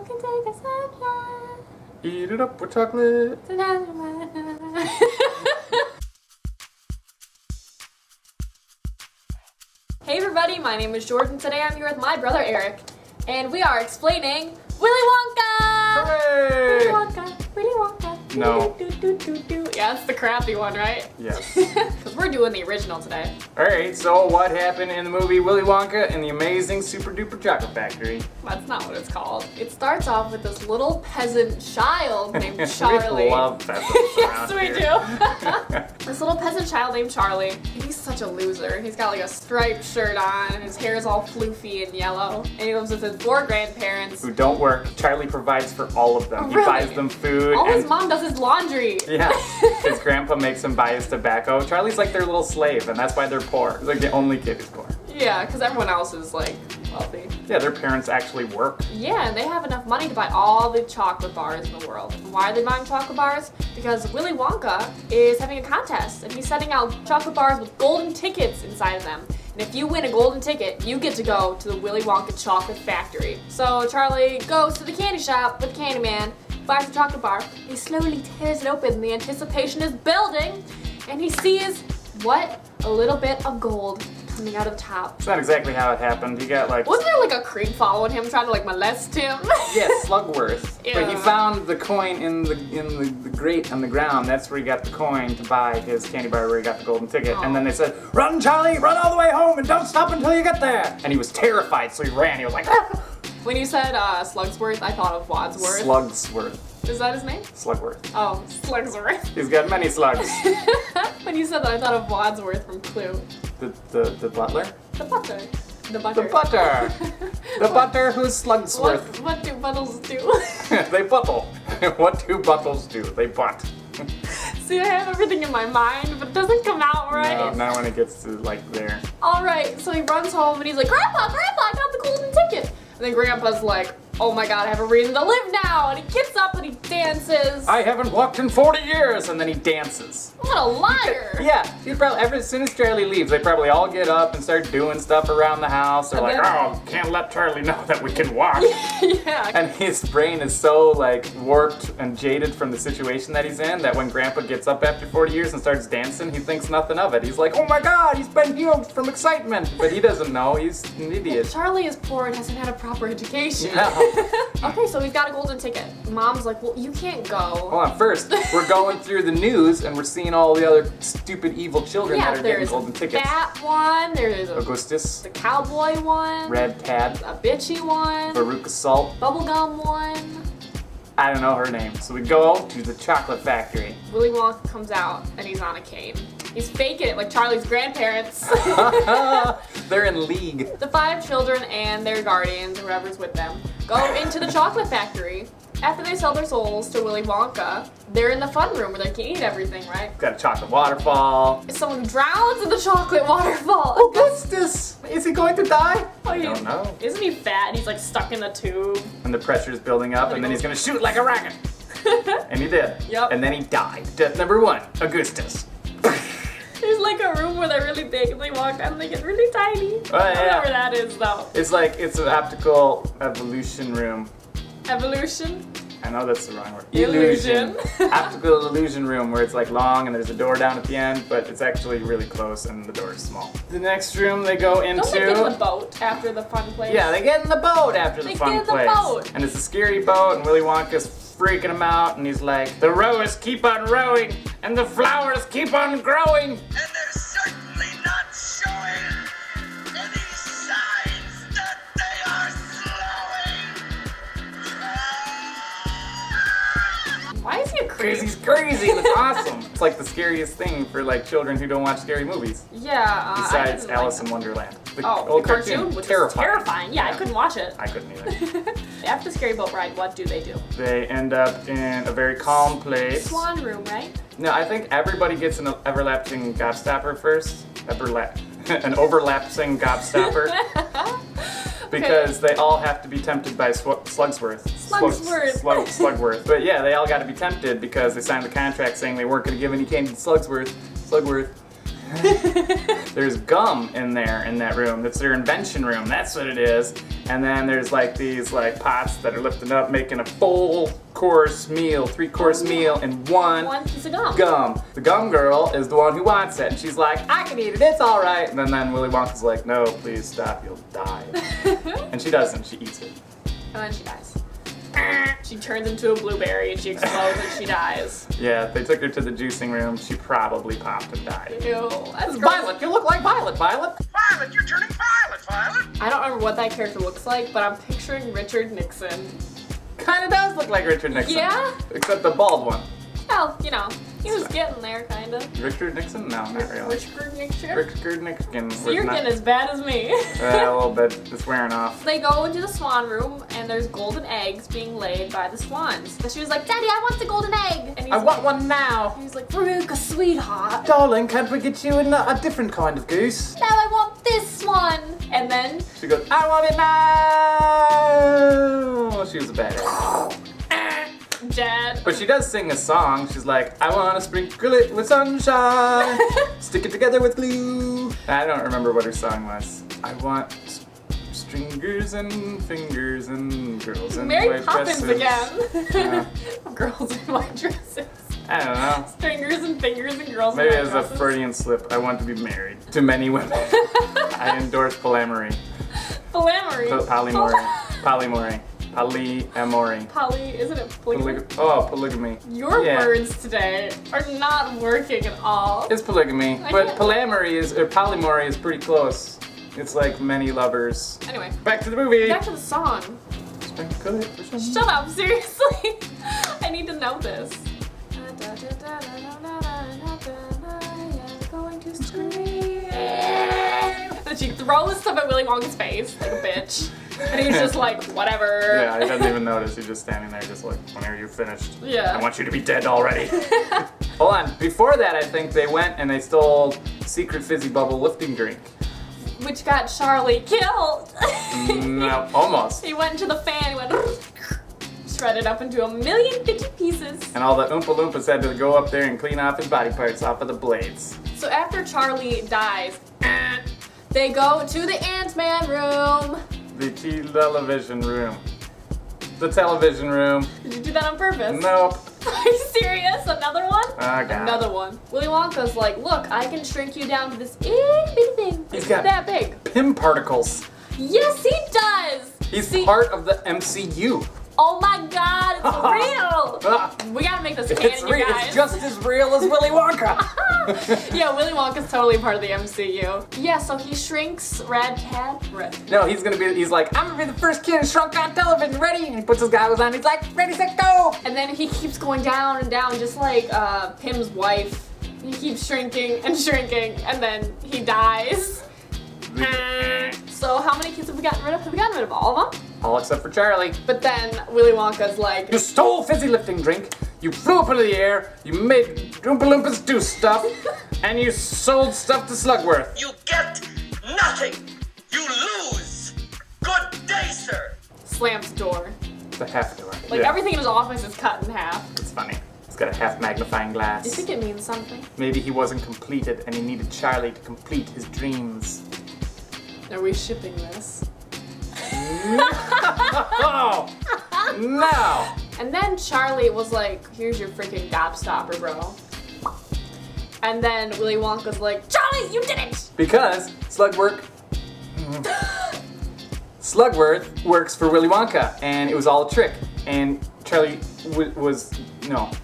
can take a sunshine. Eat it up with chocolate. Hey everybody, my name is Jordan. Today I'm here with my brother Eric, and we are explaining Willy Wonka! Hooray! Willy Wonka, Willy Wonka. No. Yeah, it's the crappy one, right? Yes. Because we're doing the original today. Alright, so what happened in the movie Willy Wonka and the Amazing Super Duper Chocolate Factory? That's not what it's called. It starts off with this little peasant child named Charlie. We love peasants Yes, around we here. do. This little peasant child named Charlie. He's such a loser. He's got like a striped shirt on, and his hair is all floofy and yellow. And he lives with his 4 grandparents. Who don't work. Charlie provides for all of them. Oh, He really? buys them food. All and his mom does is laundry. Yeah. His grandpa makes him buy his tobacco. Charlie's like their little slave, and that's why they're poor. He's like the only kid who's poor. Yeah, because everyone else is like wealthy. Yeah, their parents actually work. Yeah, and they have enough money to buy all the chocolate bars in the world. Why are they buying chocolate bars? Because Willy Wonka is having a contest, and he's setting out chocolate bars with golden tickets inside of them. And if you win a golden ticket, you get to go to the Willy Wonka chocolate factory. So Charlie goes to the candy shop with the candy man, buys a chocolate bar, he slowly tears it open, the anticipation is building, and he sees, what? A little bit of gold coming out of the top. It's not exactly how it happened. He got like... Wasn't there like a creep following him trying to like molest him? Yes, Slugworth. Yeah. But he found the coin in the grate on the ground. That's where he got the coin to buy his candy bar where he got the golden ticket. Oh. And then they said, "Run, Charlie! Run all the way home and don't stop until you get there!" And he was terrified, so he ran. He was like, "Ah!" When you said Slugsworth, I thought of Wadsworth. Slugsworth. Is that his name? Slugworth. Oh, Slugsworth. He's got many slugs. When you said that, I thought of Wadsworth from Clue. The butler? The butter. The butter. The butter! The butter who's Slugsworth. What do buttles do? They buttle. What do buttles do? They butt. See, I have everything in my mind, but it doesn't come out right. No, not when it gets to like there. Alright, so he runs home and he's like, Grandpa, I got the golden ticket. And then Grandpa's like, oh my god, I have a reason to live now. And he gets up and he dances. I haven't walked in 40 years, and then he dances. What a liar. Yeah, he probably, as soon as Charlie leaves, they probably all get up and start doing stuff around the house. They're And like, then- oh, can't let Charlie know that we can walk. Yeah. And his brain is so like warped and jaded from the situation that he's in that when Grandpa gets up after 40 years and starts dancing, he thinks nothing of it. He's like, oh my god, he's been healed from excitement. But he doesn't know, he's an idiot. Charlie is poor and hasn't had a proper education. No. Okay, so he's got a golden ticket. Mom's like, well, you can't go. Hold on, first, we're going through the news and we're seeing all the other stupid evil children that are getting there's golden tickets. that one, there's Augustus, the cowboy one, Red Tad, a bitchy one, Veruca Salt. bubblegum one. I don't know her name. So we go to the chocolate factory. Willy Wonka comes out and he's on a cane. He's faking it like Charlie's grandparents. They're in league. The 5 children and their guardians, whoever's with them, go into the chocolate factory. After they sell their souls to Willy Wonka, they're in the fun room where they can eat everything, right? Got a chocolate waterfall. Someone drowns in the chocolate waterfall. Augustus! Is he going to die? Oh, I don't know. Isn't he fat and he's like stuck in the tube? And the pressure's building up, and then he's gonna shoot like a rocket. And he did. Yep. And then he died. Death number 1, Augustus. There's like a room where they're really big and they walk down and they get really tiny. Oh, I don't know yeah. where that is though. It's an optical evolution room. Evolution? I know that's the wrong word. Illusion. Optical illusion room where it's like long and there's a door down at the end, but it's actually really close and the door is small. The next room they go into. Don't they get in the boat after the fun place? Yeah, they get in the boat after the They fun get in the place. boat. And it's a scary boat, and Willy Wonka's freaking him out, and he's like, the rowers keep on rowing, and the flowers keep on growing. And they're certainly not showing any signs that they are slowing. Why is he a Because creep? he's crazy, and it's awesome. It's like the scariest thing for like children who don't watch scary movies. Yeah. Besides I Alice didn't in Wonderland. The like old the cartoon, which is terrifying. Yeah, I couldn't watch it. I couldn't either. After the scary boat ride, what do they do? They end up in a very calm place. Swan room, right? No, I think everybody gets an overlapping gobstopper first. An overlapping gobstopper. Because they all have to be tempted by Slugsworth. Slugworth. But yeah, they all got to be tempted because they signed the contract saying they weren't going to give any candy to Slugworth. There's gum in there in that room. That's their invention room. That's what it is. And then there's like these like pots that are lifting up, making a full course meal, 3-course meal in one piece of gum. Gum. The gum girl is the one who wants it, and she's like, I can eat it, it's all right. And then Willy Wonka's like, no, please stop, you'll die. And she doesn't. She eats it. And then she dies. She turns into a blueberry and she explodes and she dies. Yeah, they took her to the juicing room. She probably popped and died. Ew, that's gross. Violet, you look like Violet, Violet. Violet, you're turning violet, Violet. I don't remember what that character looks like, but I'm picturing Richard Nixon. Kind of does look like Richard Nixon. Yeah? Except the bald one. Well, you know, he was getting there, kind of. Richard Nixon? No, not really. Richard Nixon? Richard Nixon. So you're getting as bad as me. A little bit. It's wearing off. They go into the swan room, and there's golden eggs being laid by the swans. So she was like, Daddy, I want the golden egg. And he's I want one now. He's like, Veruca, sweetheart. Darling, can't we get you a different kind of goose? Now I want this one. And then She goes, I want it now. She was a badass. Dad. But she does sing a song. She's like, I want to sprinkle it with sunshine, stick it together with glue. I don't remember what her song was. I want stringers and fingers and girls in Mary white Poppins dresses. again. Girls in white dresses. I don't know. Fingers and fingers and girls Maybe in it white was a dresses. Freudian slip. I want to be married to many women. I endorse polyamory. Polyamory. Polyamory. Polyamory. Polyamory. Isn't it polygamy? Polygamy. Your Yeah. words today are not working at all. It's polygamy, I but can't- polyamory is pretty close. It's like many lovers. Anyway, Back to the movie. back to the song. Sprinkle it with sunshine. Shut up, seriously. I need to know this. Going to scream. And she throws stuff at Willy Wonka's face like a bitch. And he's just like, whatever. Yeah, he doesn't even notice. He's just standing there, just like, when are you finished? Yeah. I want you to be dead already. Hold on. Before that, I think they went and they stole Secret Fizzy Bubble lifting drink. Which got Charlie killed. No, almost. He went to the fan, he went shredded up into 1,050,000 pieces. And all the Oompa Loompas had to go up there and clean off his body parts off of the blades. So after Charlie dies, they go to the Ant-Man room. The television room. The television room. Did you do that on purpose? Nope. Are you serious? Another one? Oh, God. Another one. Willy Wonka's like, look, I can shrink you down to this itty bitty thing. He's It's got- that big. Pym particles. Yes, he does. He's See- part of the MCU. Oh my God, it's real. Ah, We gotta make this it's canon, you real. guys. It's just as real as Willy Wonka. Yeah, Willy Wonka's totally part of the MCU. Yeah, so he shrinks Red Cat. No, he's like, I'm gonna be the first kid shrunk on television, ready? And he puts his goggles on, he's like, ready, set, go! And then he keeps going down and down, just like Pym's wife. He keeps shrinking, and then he dies. So how many kids have we gotten rid of? Have we gotten rid of all of them? All except for Charlie. But then Willy Wonka's like, You stole fizzy lifting drink, you flew up into the air, you made Oompa Loompas do stuff, and you sold stuff to Slugworth. You get nothing. You lose. Good day, sir. slams the door. The half door. Like Yeah, everything in his office is cut in half. it's funny. He's got a half magnifying glass. Do you think it means something? Maybe he wasn't completed and he needed Charlie to complete his dreams. Are we shipping this? Oh! No! And then Charlie was like, here's your freaking gobstopper, bro. And then Willy Wonka's like, Charlie, you did it! Because Slugworth works for Willy Wonka, and it was all a trick. And Charlie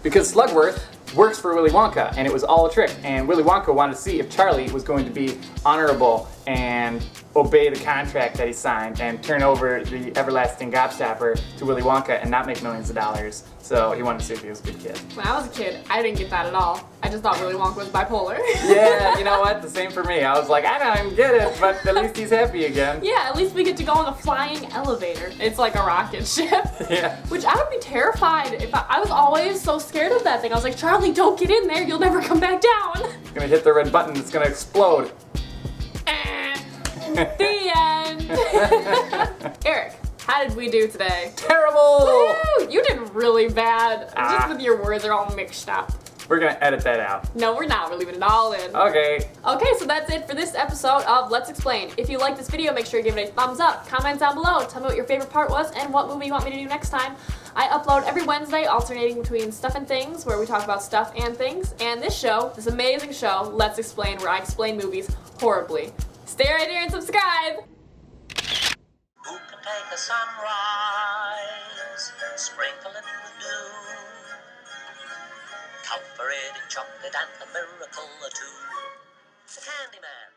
because Slugworth works for Willy Wonka, and it was all a trick. And Willy Wonka wanted to see if Charlie was going to be honorable and obey the contract that he signed and turn over the everlasting gobstopper to Willy Wonka and not make millions of dollars. So he wanted to see if he was a good kid. When I was a kid, I didn't get that at all. I just thought Willy Wonka was bipolar. Yeah, you know what? The same for me. I was like, I don't even get it, but at least he's happy again. Yeah, at least we get to go on a flying elevator. It's like a rocket ship. Yeah. Which I would be terrified if I was always so scared of that thing. I was like, Charlie, don't get in there. You'll never come back down. Gonna hit the red button, it's gonna explode. The end. Eric, how did we do today? Terrible! Woo! You did really bad. Ah. Just with your words are all mixed up. We're gonna edit that out. No, we're not. We're leaving it all in. Okay. Okay, so that's it for this episode of Let's Explain. If you like this video, make sure you give it a thumbs up. Comment down below. Tell me what your favorite part was and what movie you want me to do next time. I upload every Wednesday, alternating between Stuff and Things, where we talk about stuff and things, and this show, this amazing show, Let's Explain, where I explain movies horribly. Stay right here and subscribe! Who can take a sunrise, sprinkle it with dew, comfort it in chocolate and a miracle or two? The Candyman.